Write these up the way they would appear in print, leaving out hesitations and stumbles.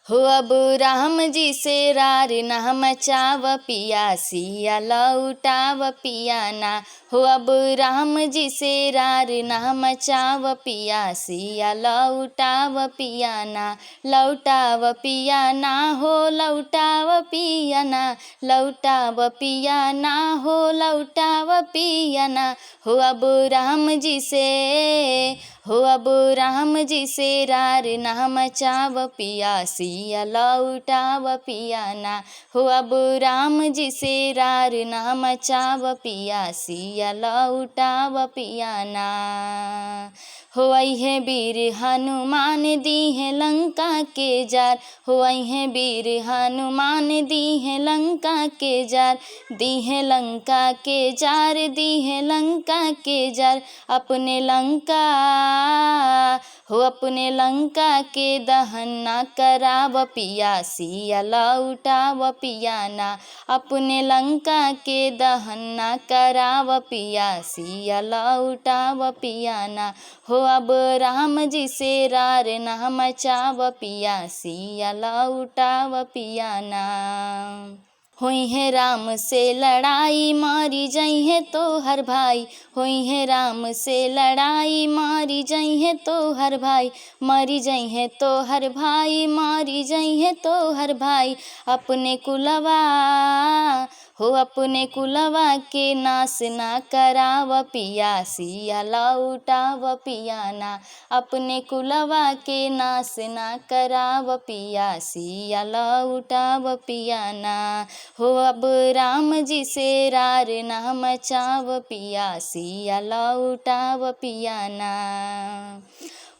हो अब राम जी से रार ना मचाव पिया सिया लौटाव पिया ना। हो अब राम जी से रार ना मचाव पिया सिया लौटाव पिया ना। लौटाव पिया ना हो लौटाव पिया ना। लौटाव पिया ना हो लौटाव पिया ना। हो अब राम जी से हो अब राम जी से रार ना मचाव पिया सिया लौटाव पिया ना। हो अब राम जी से रार ना मचाव पिया सिया लौटाव पिया ना। हो अइहे वीर हनुमान दीहे लंका के जार। हो अइहे वीर हनुमान दीहे लंका के जार। दीहे लंका के जार दीहे लंका के जार। अपने लंका हो अपने लंका के दहन ना कराव पिया सिया लौटाव पिया ना। अपने लंका के दहन ना कराव पिया सिया लौटाव पिया ना। हो अब राम जी से रार ना मचाव पिया सिया लौटाव पिया ना। होई है राम से लड़ाई मारी जई है तो हर भाई। होई है राम से लड़ाई मारी जई है तो हर भाई। मरी जई है तो हर भाई मारी जई है तो हर भाई। अपने कुलवा हो अपने कुलवा के नाश ना कराव पिया सिया लौटाव पिया ना। अपने कुलवा के नाश ना कराव पिया सिया लौटाव पिया ना। हो अब राम जी से रार ना मचाव पिया सिया लौटाव पिया ना।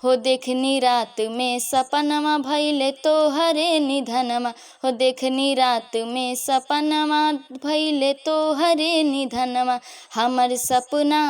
हो देखनी रात में सपनमा भइले तोहरे निधनमा। हो देखनी रात में सपनमा भइले तोहरे निधनमा। हमर सपना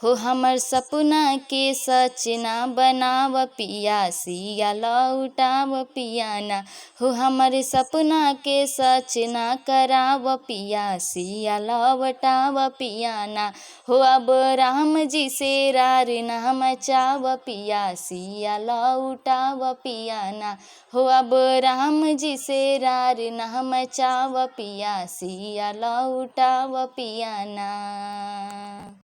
हो हमर सपना के सच ना बनाव पिया सिया लौटाव पिया ना। हो हमर सपना के सच ना कराव पिया सिया लौटाव पिया ना। हो अब राम जी से रार ना मचाव पिया सिया लौटाव पिया ना। हो अब राम जी से रार ना मचाव पिया सिया लौटाव पिया ना।